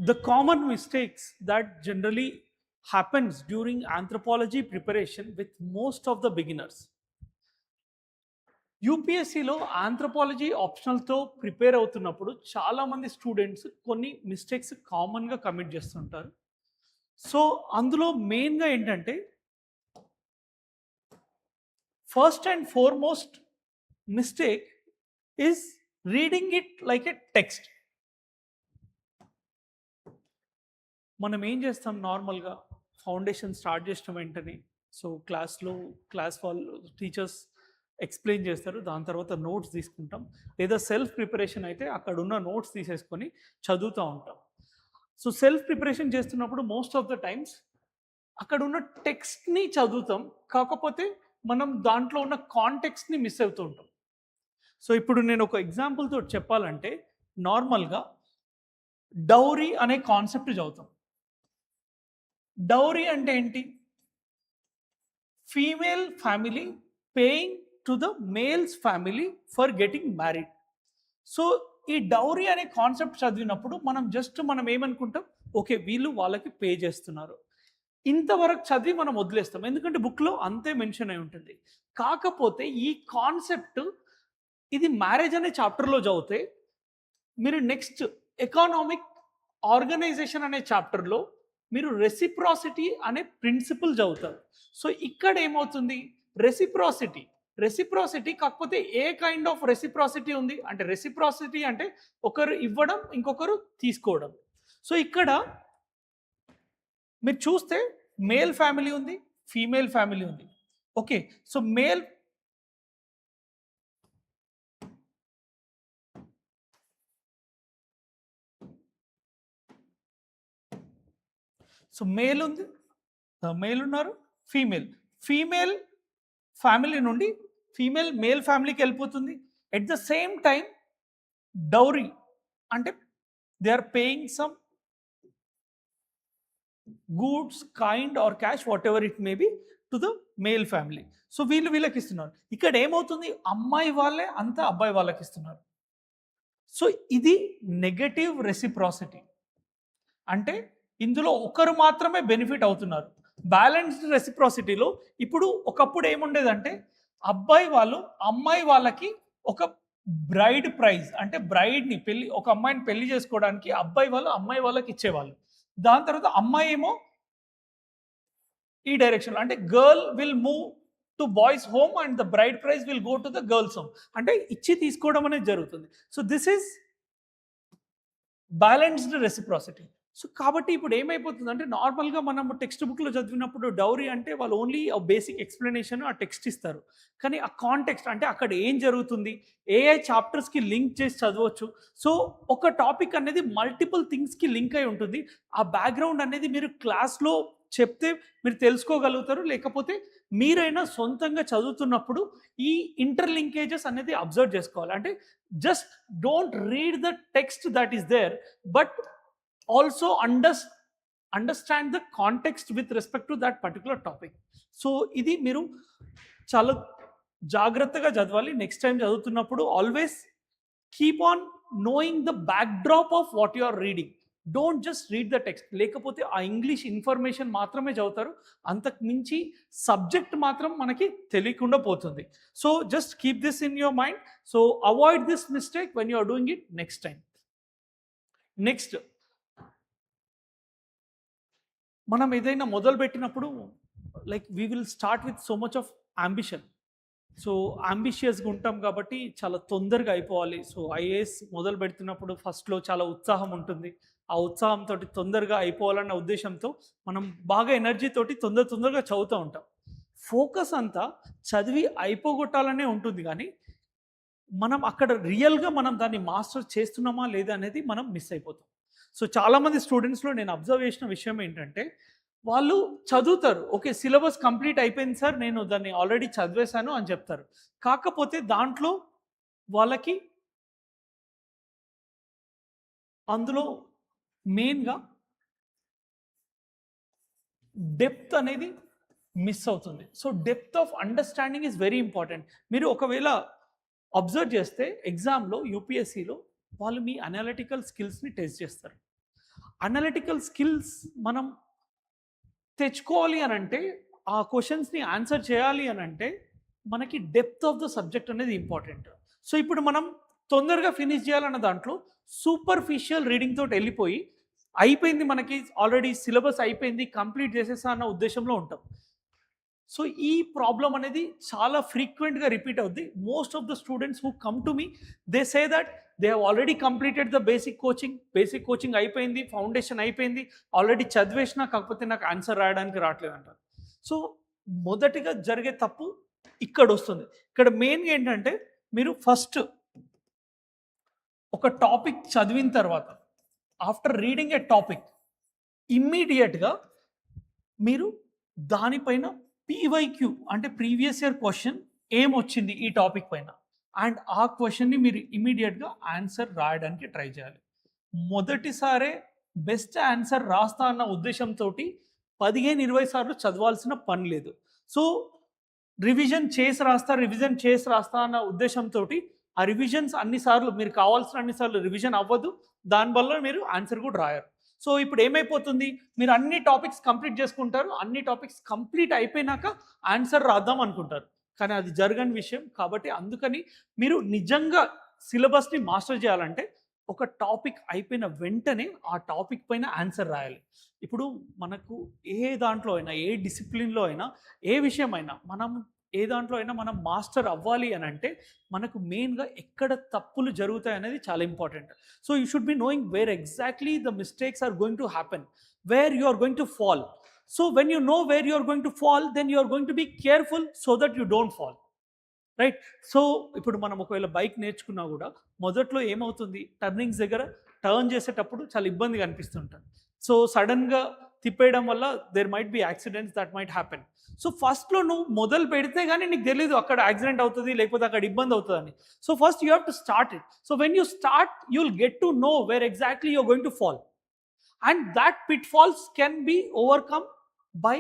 the common mistakes that generally happens during anthropology preparation with most of the beginners. యూపీఎస్సీలో anthropology ఆప్షనల్తో prepare అవుతున్నప్పుడు చాలామంది students కొన్ని mistakes కామన్గా కమిట్ చేస్తుంటారు. సో అందులో మెయిన్గా ఏంటంటే first and foremost mistake is reading it like a text. మనం ఏం చేస్తాం నార్మల్గా ఫౌండేషన్ స్టార్ట్ చేసిన వెంటనే సో క్లాస్ వాళ్ళు టీచర్స్ ఎక్స్ప్లెయిన్ చేస్తారు, దాని తర్వాత నోట్స్ తీసుకుంటాం, లేదా సెల్ఫ్ ప్రిపరేషన్ అయితే అక్కడ ఉన్న నోట్స్ తీసేసుకొని చదువుతూ ఉంటాం. సో సెల్ఫ్ ప్రిపరేషన్ చేస్తున్నప్పుడు మోస్ట్ ఆఫ్ ద టైమ్స్ అక్కడ ఉన్న టెక్స్ట్ని చదువుతాం, కాకపోతే మనం దాంట్లో ఉన్న కాంటెక్స్ట్ని మిస్ అవుతూ ఉంటాం. సో ఇప్పుడు నేను ఒక ఎగ్జాంపుల్తో చెప్పాలంటే నార్మల్గా డౌరీ అనే కాన్సెప్ట్ చదువుతాం. డౌరీ అంటే ఏంటి? Female family paying to the males family for getting married. So ఈ డౌరీ అనే కాన్సెప్ట్ చదివినప్పుడు మనం ఏమనుకుంటాం, ఓకే వీళ్ళు వాళ్ళకి పే చేస్తున్నారు, ఇంతవరకు చదివి మనం వదిలేస్తాం, ఎందుకంటే బుక్లో అంతే మెన్షన్ అయి ఉంటుంది. కాకపోతే ఈ కాన్సెప్ట్ ఇది మ్యారేజ్ అనే చాప్టర్లో చదివితే మీరు నెక్స్ట్ ఎకానామిక్ ఆర్గనైజేషన్ అనే చాప్టర్లో మీరు రెసిప్రాసిటీ అనే ప్రిన్సిపల్ చదువుతారు. సో ఇక్కడ ఏమవుతుంది, రెసిప్రాసిటీ కాకపోతే ఏ కైండ్ ఆఫ్ రెసిప్రాసిటీ ఉంది అంటే రెసిప్రాసిటీ అంటే ఒకరు ఇవ్వడం ఇంకొకరు తీసుకోవడం. సో ఇక్కడ మీరు చూస్తే మేల్ ఫ్యామిలీ ఉంది, ఫీమేల్ ఫ్యామిలీ ఉంది. ఓకే, సో మేల్ ఉంది, మేల్ ఉన్నారు, ఫీమేల్ ఫ్యామిలీ నుండి మేల్ ఫ్యామిలీకి వెళ్ళిపోతుంది. At the same time dowry అంటే they are paying some goods kind or cash whatever it may be to the male family. So వీళ్ళకి ఇస్తున్నారు. ఇక్కడ ఏమవుతుంది, అమ్మాయి వాళ్ళే అంతా అబ్బాయి వాళ్ళకి ఇస్తున్నారు. సో ఇది నెగటివ్ రెసిప్రాసిటీ. అంటే ఇందులో ఒకరు మాత్రమే బెనిఫిట్ అవుతున్నారు. బ్యాలెన్స్డ్ రెసిప్రాసిటీలో ఇప్పుడు ఒకప్పుడు ఏముండేదంటే అబ్బాయి వాళ్ళు అమ్మాయి వాళ్ళకి ఒక బ్రైడ్ ప్రైజ్ అంటే బ్రైడ్ని ఒక అమ్మాయిని పెళ్లి చేసుకోవడానికి అబ్బాయి వాళ్ళు అమ్మాయి వాళ్ళకి ఇచ్చేవాళ్ళు. దాని తర్వాత అమ్మాయి ఏమో ఈ డైరెక్షన్లో అంటే girl will move to boy's home and the bride price will go to the girl's home, అంటే ఇచ్చి తీసుకోవడం అనేది జరుగుతుంది. So this is balanced reciprocity. So కాబట్టి ఇప్పుడు ఏమైపోతుంది అంటే నార్మల్గా మనం టెక్స్ట్ బుక్లో చదివినప్పుడు డౌరీ అంటే వాళ్ళు ఓన్లీ బేసిక్ ఎక్స్ప్లెనేషన్ ఆ టెక్స్ట్ ఇస్తారు, కానీ ఆ కాంటెక్స్ట్ అంటే అక్కడ ఏం జరుగుతుంది ఏ చాప్టర్స్కి లింక్ చేసి చదవచ్చు. సో ఒక టాపిక్ అనేది మల్టిపుల్ థింగ్స్కి లింక్ అయి ఉంటుంది. ఆ బ్యాక్గ్రౌండ్ అనేది మీరు క్లాస్లో చెప్తే మీరు తెలుసుకోగలుగుతారు, లేకపోతే మీరైనా సొంతంగా చదువుతున్నప్పుడు ఈ ఇంటర్లింకేజెస్ అనేది అబ్జర్వ్ చేసుకోవాలి. అంటే just don't read the text that is there, but also understand the context with respect to that particular topic. So ఇది మీరు చాలా జాగ్రత్తగా చదవాలి. నెక్స్ట్ టైం చదువుతున్నప్పుడు always keep on knowing the backdrop of what you are reading. Don't just read the text, లేకపోతే ఆ English information మాత్రమే చదువుతారు, అంతకు మించి సబ్జెక్ట్ మాత్రం మనకి తెలియకుండా పోతుంది. So just keep this in your mind. So avoid this mistake when you are doing it next time. Next మనం ఏదైనా మొదలు పెట్టినప్పుడు like we will start with so much of ambition. So అంబిషియస్గా ఉంటాం కాబట్టి చాలా తొందరగా అయిపోవాలి. సో ఐఏఎస్ మొదలు పెడుతున్నప్పుడు ఫస్ట్లో చాలా ఉత్సాహం ఉంటుంది, ఆ ఉత్సాహంతో తొందరగా అయిపోవాలన్న ఉద్దేశంతో మనం బాగా ఎనర్జీతోటి తొందరగా చదువుతూ ఉంటాం. ఫోకస్ అంతా చదివి అయిపోగొట్టాలనే ఉంటుంది, కానీ మనం అక్కడ రియల్గా మనం దాన్ని మాస్టర్ చేస్తున్నామా లేదా అనేది మనం మిస్ అయిపోతాం. సో చాలామంది స్టూడెంట్స్లో నేను అబ్జర్వ్ చేసిన విషయం ఏంటంటే వాళ్ళు చదువుతారు, ఓకే సిలబస్ కంప్లీట్ అయిపోయింది సార్, నేను దాన్ని ఆల్రెడీ చదివేశాను అని చెప్తారు. కాకపోతే దాంట్లో వాళ్ళకి అందులో మెయిన్గా డెప్త్ అనేది మిస్ అవుతుంది. So depth of understanding is very important. మీరు ఒకవేళ అబ్జర్వ్ చేస్తే ఎగ్జామ్లో యూపీఎస్సీలో వాళ్ళు మీ అనలిటికల్ స్కిల్స్ని టెస్ట్ చేస్తారు. అనలిటికల్ స్కిల్స్ మనం తెచ్చుకోవాలి అని అంటే, ఆ క్వెషన్స్‌ని ఆన్సర్ చేయాలి అని అంటే, మనకి డెప్త్ ఆఫ్ ద సబ్జెక్ట్ అనేది ఇంపార్టెంట్. సో, ఇప్పుడు మనం తొందరగా ఫినిష్ చేయాలన్న దాంట్లో సూపర్ఫిషియల్ రీడింగ్ తోటి ఎళ్ళిపోయి, అయిపోయింది మనకి ఆల్రెడీ సిలబస్ అయిపోయింది, కంప్లీట్ చేసేసా అన్న ఉద్దేశంలో ఉంటాం. సో, ఈ ప్రాబ్లమ్ అనేది చాలా ఫ్రీక్వెంట్‌గా రిపీట్ అవుద్ది. Most of the students who come to me they say that they have already completed the basic coaching. Basic coaching అయిపోయింది, ఫౌండేషన్ అయిపోయింది. ఆల్రెడీ చదివేసినా కాకపోతే నాకు ఆన్సర్ రాయడానికి రావట్లేదంటారు. సో, మొదటిగా జరిగే తప్పు ఇక్కడొస్తుంది. ఇక్కడ మెయిన్‌గా ఏంటంటే మీరు ఫస్ట్ ఒక టాపిక్ చదివిన తర్వాత ఆఫ్టర్ రీడింగ్ ఎ టాపిక్ ఇమ్మీడియేట్‌గా మీరు దానిపైన పీవైక్యూ అంటే ప్రీవియస్ ఇయర్ క్వెషన్ ఏమొచ్చింది ఈ టాపిక్ పైన అండ్ ఆ క్వెషన్‌ని మీరు ఇమ్మీడియేట్‌గా ఆన్సర్ రాయడానికి ట్రై చేయాలి. మొదటిసారే బెస్ట్ ఆన్సర్ రాస్తా అన్న ఉద్దేశంతోటి 15, 20 సార్లు చదవాల్సిన పని లేదు. సో, రివిజన్ చేసి రాస్తా అన్న ఉద్దేశంతోటి ఆ రివిజన్స్ అన్ని సార్లు మీరు కావాల్సిన అన్ని సార్లు రివిజన్ అవ్వదు. దానివల్ల మీరు ఆన్సర్ కూడా రాయరు. సో, ఇప్పుడు ఏమైపోతుంది? మీరు అన్ని టాపిక్స్ కంప్లీట్ చేసుకుంటారు. అన్ని టాపిక్స్ కంప్లీట్ అయిపోయినాక ఆన్సర్ రాద్దాం అనుకుంటారు. కానీ అది జరగని విషయం. కాబట్టి అందుకని మీరు నిజంగా సిలబస్‌ని మాస్టర్ చేయాలంటే ఒక టాపిక్ అయిపోయిన వెంటనే ఆ టాపిక్ పైన ఆన్సర్ రాయాలి. ఇప్పుడు మనకు ఏ దాంట్లో అయినా, ఏ డిసిప్లిన్‌లో అయినా, ఏ విషయమైనా ఏ దాంట్లో అయినా మనం మాస్టర్ అవ్వాలి అనంటే మనకు మెయిన్‌గా ఎక్కడ తప్పులు జరుగుతాయనేది చాలా important. So, you should be knowing where exactly the mistakes are going to happen. Where you are going to fall. So, when you know where you are going to fall, then you are going to be careful so that you don't fall. Right. So, ఇప్పుడు మనం ఒకవేళ bike నేర్చుకున్నా గూడా మొదట్లో ఏమవుతుంది turnings దగ్గర turn చేసేటప్పుడు చాలా ఇబ్బందిగా అనిపిస్తుంటుంది. సో, సడెన్‌గా తిప్పేయడం వల్ల there might be accidents that might happen. So, ఫస్ట్‌లో నువ్వు మొదలు పెడితే గాని నీకు తెలీదు అక్కడ యాక్సిడెంట్ అవుతది, లేకపోతే అక్కడ ఇబ్బంది అవుతదని. So, first you have to start it. So, when you start you will get to know where exactly you are going to fall. And that pitfalls can be overcome by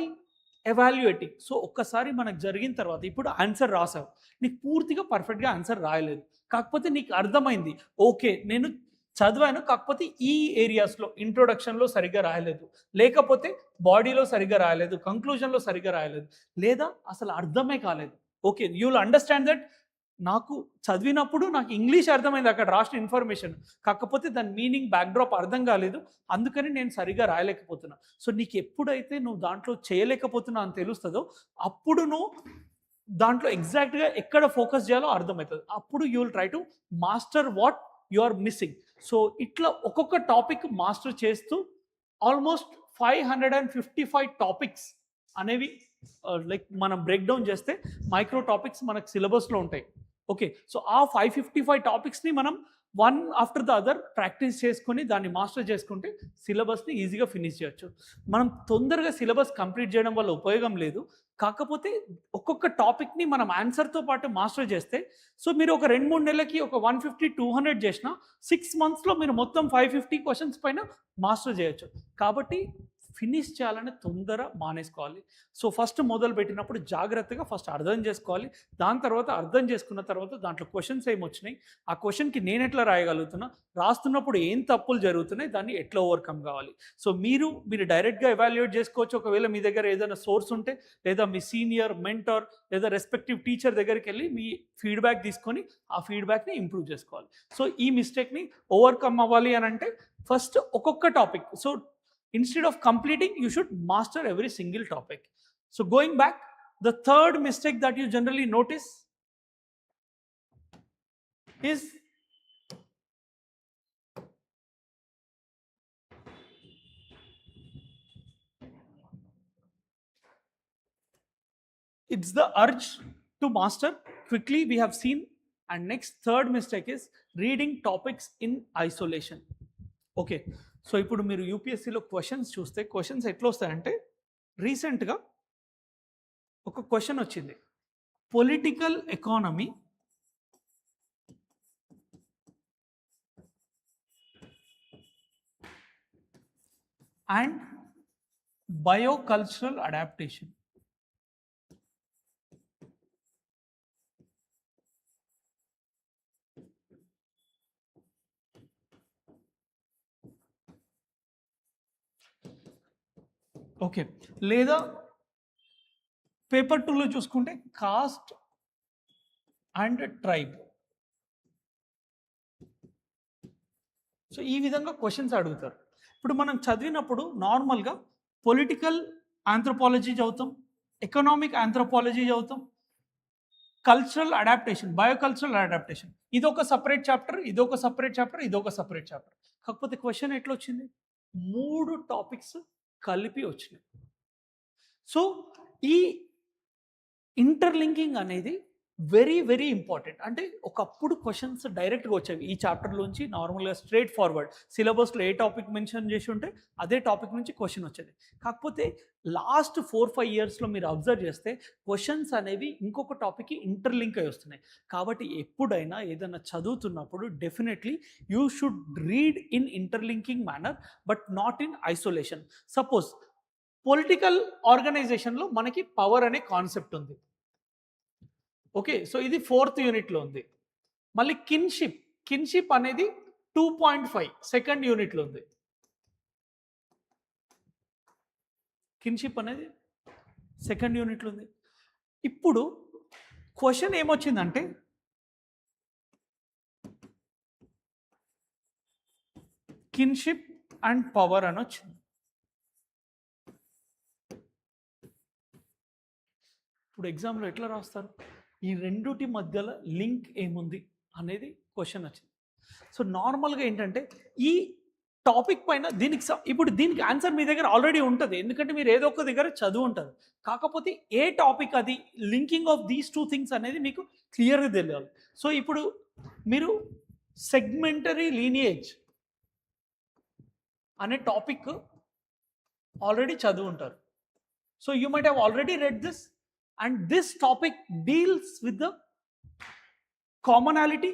evaluating. So, ఒక్కసారి మనకు జరిగిన తర్వాత ఇప్పుడు answer రాసావు. నీకు పూర్తిగా పర్ఫెక్ట్‌గా answer రాయలేదు. కాకపోతే నీకు అర్థమైంది. ఓకే. నేను చదివాను. కాకపోతే ఈ ఏరియాస్‌లో ఇంట్రొడక్షన్‌లో సరిగ్గా రాయలేదు. లేకపోతే బాడీలో సరిగ్గా రాయలేదు. కంక్లూజన్‌లో సరిగ్గా రాయలేదు. లేదా అసలు అర్థమే కాలేదు. Okay. You will understand that నాకు చదివినప్పుడు నాకు ఇంగ్లీష్ అర్థమైంది అక్కడ రాసిన ఇన్ఫర్మేషన్. కాకపోతే దాని మీనింగ్ బ్యాక్‌డ్రాప్ అర్థం కాలేదు. అందుకని నేను సరిగ్గా రాయలేకపోతున్నా. సో, నీకెప్పుడైతే నువ్వు దాంట్లో చేయలేకపోతున్నా అని తెలుస్తదో, అప్పుడు నువ్వు దాంట్లో ఎగ్జాక్ట్‌గా ఎక్కడ ఫోకస్ చేయాలో అర్థమైతది. అప్పుడు you will try to master what you are missing. So, ఇట్లా ఒక్కొక్క టాపిక్ మాస్టర్ చేస్తూ ఆల్మోస్ట్ 555 టాపిక్స్ అనేవి లైక్ మనం బ్రేక్ డౌన్ చేస్తే మైక్రో టాపిక్స్ మనకు సిలబస్‌లో ఉంటాయి. ఓకే. సో, ఆ 555 టాపిక్స్‌ని మనం one after the other practice చేసుకొని దాన్ని మాస్టర్ చేసుకుంటే సిలబస్‌ని ఈజీగా ఫినిష్ చేయొచ్చు. మనం తొందరగా సిలబస్ కంప్లీట్ చేయడం వల్ల ఉపయోగం లేదు. కాకపోతే ఒక్కొక్క టాపిక్‌ని మనం ఆన్సర్‌తో పాటు మాస్టర్ చేస్తే సో, మీరు ఒక 2, 3 నెలలకి ఒక 150, 200 చేసినా 6 మంత్స్‌లో మీరు మొత్తం 550 క్వెషన్స్ పైన మాస్టర్ చేయొచ్చు. కాబట్టి ఫినిష్ చేయాలని తొందర మానేసుకోవాలి. సో, ఫస్ట్ మొదలుపెట్టినప్పుడు జాగ్రత్తగా ఫస్ట్ అర్థం చేసుకోవాలి. దాని తర్వాత అర్థం చేసుకున్న తర్వాత దాంట్లో క్వెషన్స్ ఏమొచ్చినాయి, ఆ క్వెషన్‌కి నేనెట్లా రాయగలుగుతున్నా, రాస్తున్నప్పుడు ఏం తప్పులు జరుగుతున్నాయి, దాన్ని ఎట్లా ఓవర్‌కమ్ కావాలి. సో, మీరు డైరెక్ట్‌గా ఎవాల్యుయేట్ చేసుకోవచ్చు. ఒకవేళ మీ దగ్గర ఏదైనా సోర్స్ ఉంటే, లేదా మీ సీనియర్, మెంటర్ లేదా రెస్పెక్టివ్ టీచర్ దగ్గరికెళ్ళి మీ ఫీడ్‌బ్యాక్ తీసుకొని, ఆ ఫీడ్‌బ్యాక్‌ని ఇంప్రూవ్ చేసుకోవాలి. సో, ఈ మిస్టేక్‌ని ఓవర్‌కమ్ అవ్వాలి అనంటే ఫస్ట్ ఒక్కొక్క topic. So, instead of completing you should master every single topic. So, going back, the third mistake that you generally notice is it's the urge to master quickly, we have seen. And next, third mistake is reading topics in isolation. Okay. So, ఇప్పుడు మీరు యూపీఎస్సీలో questions చూస్తే questions ఎట్లా వస్తాయంటే రీసెంట్‌గా ఒక question వచ్చింది. Political economy and biocultural adaptation. Okay. లేదా paper 2లో చూసుకుంటే కాస్ట్ అండ్ ట్రైబ్. సో ఈ విధంగా క్వశ్చన్స్ అడుగుతారు. ఇప్పుడు మనం చదివినప్పుడు నార్మల్గా పొలిటికల్ ఆంథ్రోపాలజీ చదువుతాం, ఎకనామిక్ ఆంథ్రోపాలజీ చదువుతాం, కల్చరల్ అడాప్టేషన్, బయోకల్చరల్ అడాప్టేషన్, ఇదొక సపరేట్ చాప్టర్, ఇదొక సపరేట్ చాప్టర్, ఇదొక సపరేట్ చాప్టర్. కాకపోతే క్వశ్చన్ ఎట్లా వచ్చింది? 3 టాపిక్స్ కలిపి వచ్చినాయి. సో ఈ ఇంటర్లింకింగ్ అనేది వెరీ వెరీ ఇంపార్టెంట్. అంటే ఒకప్పుడు క్వశ్చన్స్ డైరెక్ట్గా వచ్చేవి ఈ చాప్టర్లోంచి, నార్మల్గా స్ట్రేట్ ఫార్వర్డ్ సిలబస్లో ఏ టాపిక్ మెన్షన్ చేసి ఉంటే అదే టాపిక్ నుంచి క్వశ్చన్ వచ్చేది. కాకపోతే లాస్ట్ 4-5 ఇయర్స్లో మీరు అబ్జర్వ్ చేస్తే క్వశ్చన్స్ అనేవి ఇంకొక టాపిక్కి ఇంటర్లింక్ అయి వస్తున్నాయి. కాబట్టి ఎప్పుడైనా ఏదైనా చదువుతున్నప్పుడు definitely you should read in interlinking manner, but not in isolation. Suppose political ఆర్గనైజేషన్లో మనకి పవర్ అనే కాన్సెప్ట్ ఉంది. ఓకే, సో ఇది 4th యూనిట్లో ఉంది. మళ్ళీ కిన్షిప్ అనేది 2.5 సెకండ్ యూనిట్లో ఉంది. కిన్షిప్ అనేది సెకండ్ యూనిట్లో ఉంది. ఇప్పుడు క్వశ్చన్ ఏమొచ్చిందంటే కిన్షిప్ అండ్ పవర్ అని వచ్చింది. ఇప్పుడు ఎగ్జామ్లో ఎట్లా రాస్తారు? ఈ రెండుటి మధ్యలో లింక్ ఏముంది అనేది క్వశ్చన్ వచ్చింది. సో నార్మల్గా ఏంటంటే ఈ టాపిక్ పైన ఇప్పుడు దీనికి ఆన్సర్ మీ దగ్గర ఆల్రెడీ ఉంటుంది, ఎందుకంటే మీరు ఏదో ఒక దగ్గర చదువు ఉంటుంది. కాకపోతే ఏ టాపిక్ అది, లింకింగ్ ఆఫ్ దీస్ 2 థింగ్స్ అనేది మీకు క్లియర్గా తెలియాలి. సో ఇప్పుడు మీరు సెగ్మెంటరీ లీనియేజ్ అనే టాపిక్ ఆల్రెడీ చదువు ఉంటారు. So you might have already red this, and this topic deals with the commonality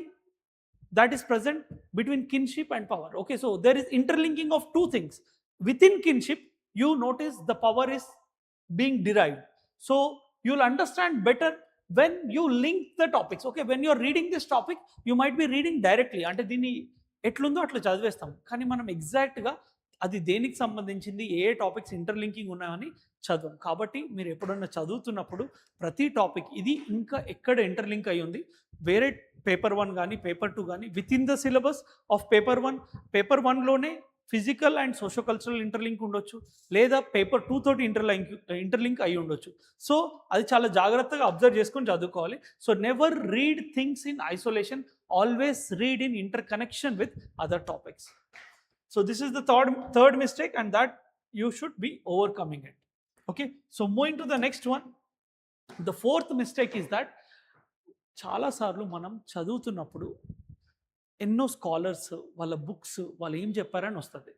that is present between kinship and power. Okay, so there is interlinking of 2 things. Within kinship, you notice the power is being derived. So you'll understand better when you link the topics. Okay, when you're reading this topic, you might be reading directly. అంటే దీన్ని ఎట్లుందో అట్లా చదివేస్తాం, కానీ మనం ఎగ్జాక్ట్గా అది దేనికి సంబంధించింది, ఏ టాపిక్స్ ఇంటర్లింకింగ్ ఉన్నాయని చదవం. కాబట్టి మీరు ఎప్పుడన్నా చదువుతున్నప్పుడు ప్రతి టాపిక్ ఇది ఇంకా ఎక్కడ ఇంటర్లింక్ అయ్యి ఉంది, వేరే పేపర్ 1 కానీ పేపర్ 2 కానీ within the syllabus of paper 1లోనే physical and socio cultural interlink ఉండొచ్చు, లేదా పేపర్ 2 తోటి ఇంటర్లింక్ అయి ఉండొచ్చు. సో అది చాలా జాగ్రత్తగా అబ్జర్వ్ చేసుకొని చదువుకోవాలి. So never read things in isolation, always read in inter connection with other topics. So this is the third mistake, and that you should be overcoming it. Okay, so moving to the next one, the 4th mistake is that చాలా సార్లు మనం చదువుతున్నప్పుడు ఎన్నో scholars వాళ్ళ books వాళ్ళు ఏం చెప్పారని వస్తుంది.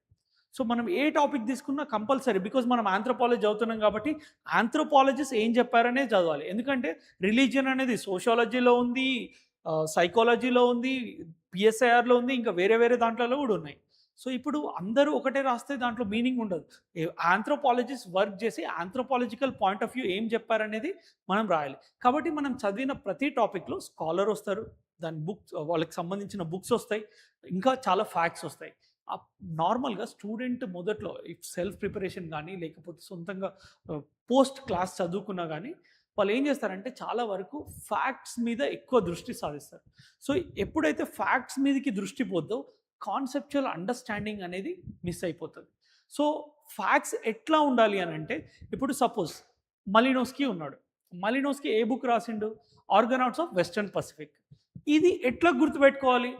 సో మనం ఏ టాపిక్ తీసుకున్నా కంపల్సరీ, బికాజ్ మనం ఆంథ్రోపాలజీ చదువుతున్నాం కాబట్టి ఆంథ్రోపాలజిస్ట్ ఏం చెప్పారనే చదవాలి. ఎందుకంటే రిలీజియన్ అనేది సోషాలజీలో ఉంది, సైకాలజీలో ఉంది, పిఎస్ఐఆర్లో ఉంది, ఇంకా వేరే వేరే దాంట్లో కూడా ఉన్నాయి. సో ఇప్పుడు అందరూ ఒకటే రాస్తే దాంట్లో మీనింగ్ ఉండదు. ఆంథ్రోపాలజిస్ట్ వర్క్ చేసి ఆంథ్రోపాలజికల్ పాయింట్ ఆఫ్ వ్యూ ఏం చెప్పారనేది మనం రాయాలి. కాబట్టి మనం చదివిన ప్రతి టాపిక్లో స్కాలర్ వస్తారు, దాని బుక్స్ వాళ్ళకి సంబంధించిన బుక్స్ వస్తాయి, ఇంకా చాలా ఫ్యాక్ట్స్ వస్తాయి. నార్మల్గా స్టూడెంట్ మొదట్లో సెల్ఫ్ ప్రిపరేషన్ కానీ లేకపోతే సొంతంగా పోస్ట్ క్లాస్ చదువుకున్నా కానీ వాళ్ళు ఏం చేస్తారంటే చాలా వరకు ఫ్యాక్ట్స్ మీద ఎక్కువ దృష్టి సాధిస్తారు. సో ఎప్పుడైతే ఫ్యాక్ట్స్ మీదకి దృష్టి పోద్దో కాన్సెప్చువల్ అండర్స్టాండింగ్ అనేది మిస్ అయిపోతుంది. సో ఫ్యాక్ట్స్ ఎట్లా ఉండాలి అని అంటే, ఇప్పుడు సపోజ్ మలినోస్కీ ఉన్నాడు, మలినోస్కీ ఏ బుక్ రాసిండు? ఆర్గనాట్స్ ఆఫ్ వెస్టర్న్ పసిఫిక్. ఇది ఎట్లా గుర్తుపెట్టుకోవాలి?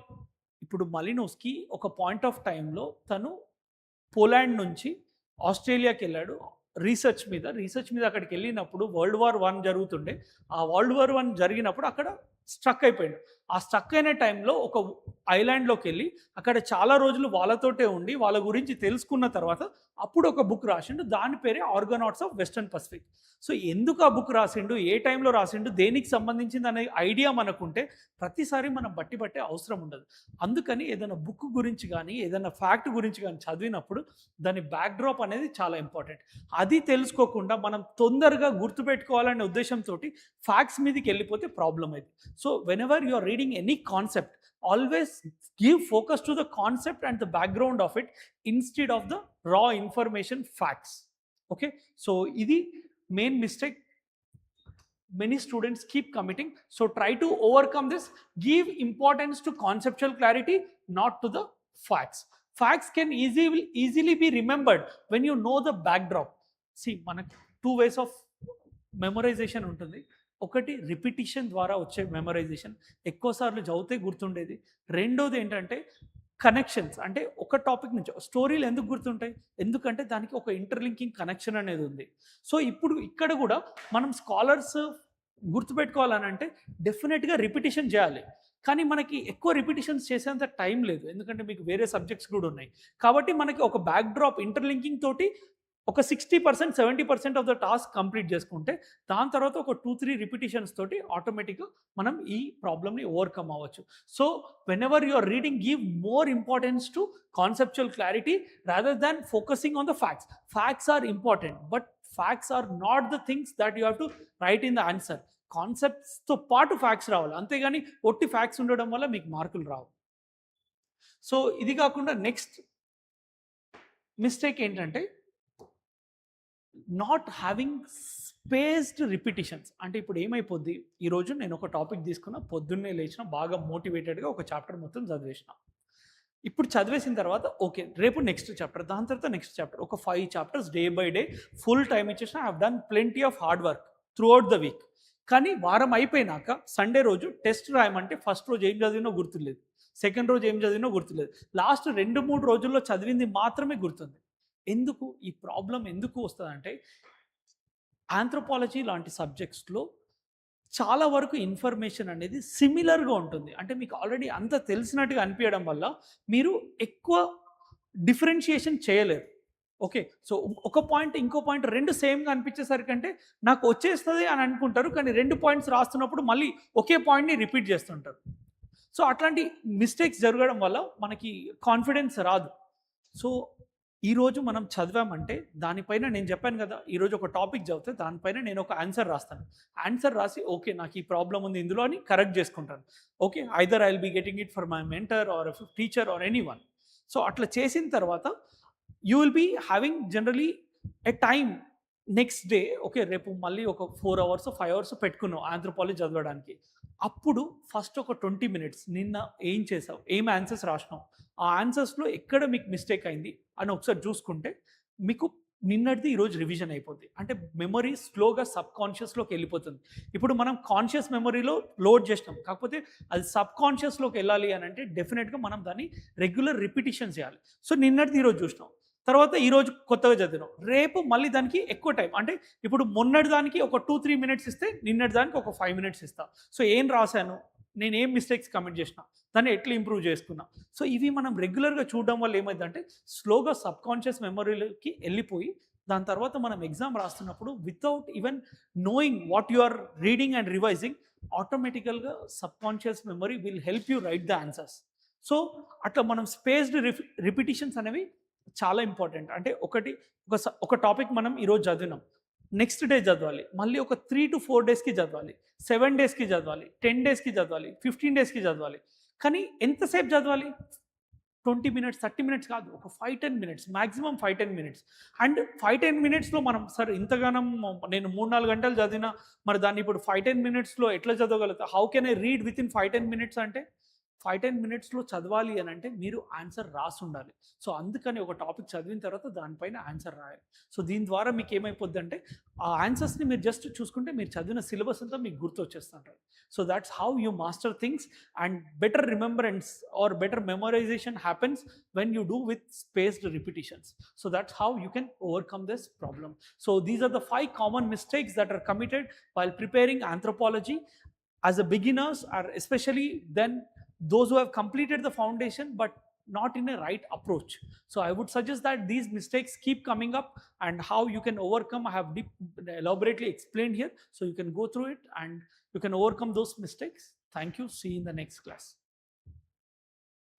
ఇప్పుడు మలినోస్కీ ఒక పాయింట్ ఆఫ్ టైంలో తను పోలాండ్ నుంచి ఆస్ట్రేలియాకి వెళ్ళాడు రీసెర్చ్ మీద అక్కడికి వెళ్ళినప్పుడు వరల్డ్ వార్ 1 జరుగుతుండే. ఆ వరల్డ్ వార్ 1 జరిగినప్పుడు అక్కడ స్ట్రక్ అయిపోయాడు. ఆ స్ట్రక్ అయిన టైంలో ఒక ఐలాండ్లోకి వెళ్ళి అక్కడ చాలా రోజులు వాళ్ళతోటే ఉండి వాళ్ళ గురించి తెలుసుకున్న తర్వాత అప్పుడు ఒక బుక్ రాసిండు, దాని పేరే ఆర్గనాట్స్ ఆఫ్ వెస్టర్న్ పసిఫిక్. సో ఎందుకు ఆ బుక్ రాసిండు, ఏ టైంలో రాసిండు, దేనికి సంబంధించింది అనే ఐడియా మనకుంటే ప్రతిసారి మనం బట్టే అవసరం ఉండదు. అందుకని ఏదైనా బుక్ గురించి కానీ ఏదైనా ఫ్యాక్ట్ గురించి కానీ చదివినప్పుడు దాని బ్యాక్డ్రాప్ అనేది చాలా ఇంపార్టెంట్. అది తెలుసుకోకుండా మనం తొందరగా గుర్తుపెట్టుకోవాలనే ఉద్దేశంతో ఫ్యాక్ట్స్ మీదకి వెళ్ళిపోతే ప్రాబ్లం అయింది. So whenever you are reading any concept, always give focus to the concept and the background of it instead of the raw information facts. Okay. So ఇది main mistake many students keep committing. So try to overcome this. Give importance to conceptual clarity, not to the facts. Facts can easily be remembered when you know the backdrop. See, మనకు two ways of memorisation ఉంటుంది. ఒకటి repetition ద్వారా వచ్చే memorisation, ఎక్కువసార్లు చదివితే గుర్తుండేది. రెండోది ఏంటంటే connections, అంటే ఒక టాపిక్ నుంచి స్టోరీలు ఎందుకు గుర్తుంటాయి, ఎందుకంటే దానికి ఒక ఇంటర్లింకింగ్ కనెక్షన్ అనేది ఉంది. సో ఇప్పుడు ఇక్కడ కూడా మనం స్కాలర్స్ గుర్తుపెట్టుకోవాలని అంటే డెఫినెట్గా రిపిటిషన్ చేయాలి. కానీ మనకి ఎక్కువ రిపిటిషన్స్ చేసేంత టైం లేదు, ఎందుకంటే మీకు వేరే సబ్జెక్ట్స్ కూడా ఉన్నాయి. కాబట్టి మనకి ఒక బ్యాక్ డ్రాప్ ఇంటర్లింకింగ్ తోటి ఒక 60% 70% ఆఫ్ ద టాస్క్ కంప్లీట్ చేసుకుంటే దాని తర్వాత ఒక 2-3 రిపిటిషన్స్ తోటి ఆటోమేటిక్గా మనం ఈ ప్రాబ్లమ్ని ఓవర్కమ్ అవ్వచ్చు. So whenever you are reading, give more importance to conceptual clarity rather than focusing on the facts. Facts are important, but facts are not the things that you have to write in the answer. కాన్సెప్ట్స్తో పాటు facts రావాలి, అంతేగాని ఒట్టి facts ఉండడం వల్ల మీకు మార్కులు రావు. So ఇది కాకుండా నెక్స్ట్ మిస్టేక్ ఏంటంటే నాట్ హ్యావింగ్ స్పేస్డ్ రిపిటిషన్స్. అంటే ఇప్పుడు ఏమైపోద్ది, ఈరోజు నేను ఒక టాపిక్ తీసుకున్నా, పొద్దున్నే లేచిన, బాగా మోటివేటెడ్గా ఒక చాప్టర్ మొత్తం చదివేసిన. ఇప్పుడు చదివేసిన తర్వాత ఓకే, రేపు నెక్స్ట్ చాప్టర్, దాని తర్వాత నెక్స్ట్ చాప్టర్, ఒక 5 chapters day by day full time ఇచ్చేసిన. I have done plenty of hard work throughout the week. కానీ వారం అయిపోయినాక సండే రోజు టెస్ట్ రాయమంటే ఫస్ట్ రోజు ఏం చదివినో గుర్తులేదు, సెకండ్ రోజు ఏం చదివినో గుర్తులేదు, లాస్ట్ 2-3 రోజుల్లో చదివింది మాత్రమే గుర్తుంది. ఎందుకు ఈ ప్రాబ్లం ఎందుకు వస్తుందంటే ఆంథ్రోపాలజీ లాంటి సబ్జెక్ట్స్లో చాలా వరకు ఇన్ఫర్మేషన్ అనేది సిమిలర్గా ఉంటుంది. అంటే మీకు ఆల్రెడీ అంత తెలిసినట్టుగా అనిపించడం వల్ల మీరు ఎక్కువ డిఫరెన్షియేషన్ చేయలేరు. ఓకే, సో ఒక పాయింట్ ఇంకో పాయింట్ రెండు సేమ్గా అనిపించేసరికంటే నాకు వచ్చేస్తుంది అని అనుకుంటారు, కానీ 2 పాయింట్స్ రాస్తున్నప్పుడు మళ్ళీ ఒకే పాయింట్ని రిపీట్ చేస్తుంటారు. సో అట్లాంటి మిస్టేక్స్ జరగడం వల్ల మనకి కాన్ఫిడెన్స్ రాదు. సో ఈరోజు మనం చదివామంటే దానిపైన నేను చెప్పాను కదా, ఈరోజు ఒక టాపిక్ చదివితే దానిపైన నేను ఒక ఆన్సర్ రాస్తాను. ఆన్సర్ రాసి ఓకే నాకు ఈ ప్రాబ్లం ఉంది ఇందులో అని కరెక్ట్ చేసుకుంటాను. Okay, either I will be getting it for my mentor or teacher or any one. So అట్లా చేసిన తర్వాత you will be having generally a time next day. Okay, రేపు మళ్ళీ ఒక 4 hours 5 hours పెట్టుకున్నావు ఆంథ్రోపాలజీ చదవడానికి. అప్పుడు ఫస్ట్ ఒక 20 minutes నిన్న ఏం చేసావు, ఏం ఆన్సర్స్ రాసినావు, ఆ ఆన్సర్స్లో ఎక్కడ మీకు మిస్టేక్ అయింది అని ఒకసారి చూసుకుంటే మీకు నిన్నటిది ఈరోజు రివిజన్ అయిపోద్ది. అంటే మెమరీ స్లోగా సబ్ కాన్షియస్లోకి వెళ్ళిపోతుంది. ఇప్పుడు మనం కాన్షియస్ మెమరీలో లోడ్ చేసినాం, కాకపోతే అది సబ్ కాన్షియస్లోకి వెళ్ళాలి అని అంటే డెఫినెట్గా మనం దాన్ని రెగ్యులర్ రిపిటిషన్ చేయాలి. సో నిన్నటిది ఈరోజు చూసినాం, తర్వాత ఈరోజు కొత్తగా చదివినాం, రేపు మళ్ళీ దానికి ఎక్కువ టైం, అంటే ఇప్పుడు మొన్నటి దానికి ఒక 2-3 minutes ఇస్తే నిన్నటి దానికి ఒక 5 minutes ఇస్తా. సో ఏం రాశాను, నేను ఏం మిస్టేక్స్ కమిట్ చేసిన, దాన్ని ఎట్లా ఇంప్రూవ్ చేసుకున్నా. సో ఇవి మనం రెగ్యులర్గా చూడడం వల్ల ఏమైందంటే స్లోగా సబ్ కాన్షియస్ మెమరీలోకి వెళ్ళిపోయి దాని తర్వాత మనం ఎగ్జామ్ రాస్తున్నప్పుడు without even knowing what you are reading and revising, ఆటోమేటికల్గా sub conscious memory will help you write the answers. So అట్లా మనం స్పేస్డ్ రిపిటిషన్స్ అనేవి చాలా ఇంపార్టెంట్. అంటే ఒక టాపిక్ మనం ఈరోజు చదివినాం, నెక్స్ట్ డే చదవాలి, మళ్ళీ ఒక 3 to 4 daysకి చదవాలి, 7 daysకి చదవాలి, 10 daysకి చదవాలి, 15 daysకి చదవాలి. కానీ ఎంతసేపు చదవాలి, 20 minutes 30 minutes కాదు, ఒక 5-10 minutes, మ్యాక్సిమం 5-10 minutes. అండ్ 5-10 minutesలో మనం సరే ఇంతగానం నేను 3-4 గంటలు చదివినా మరి దాన్ని ఇప్పుడు 5-10 minutesలో ఎట్లా చదవగలుగుతా, how can I read within 5-10 minutes అంటే 5-10 minutesలో చదవాలి అని అంటే మీరు ఆన్సర్ రాసి ఉండాలి. సో అందుకని ఒక టాపిక్ చదివిన తర్వాత దానిపైన ఆన్సర్ రాయాలి. సో దీని ద్వారా మీకు ఏమైపోద్ది అంటే ఆ ఆన్సర్స్ని మీరు జస్ట్ చూసుకుంటే మీరు చదివిన సిలబస్ అంతా మీకు గుర్తు వచ్చేస్తుంటారు. So that's how you master things and better remembrance or better memorization happens when you do with spaced repetitions. So that's how you can overcome this problem. So these are the 5 common mistakes that are committed while preparing anthropology as a beginners, or especially then those who have completed the foundation but not in a right approach. So I would suggest that these mistakes keep coming up and how you can overcome, I have elaborately explained here, so you can go through it and you can overcome those mistakes. Thank you, see you in the next class.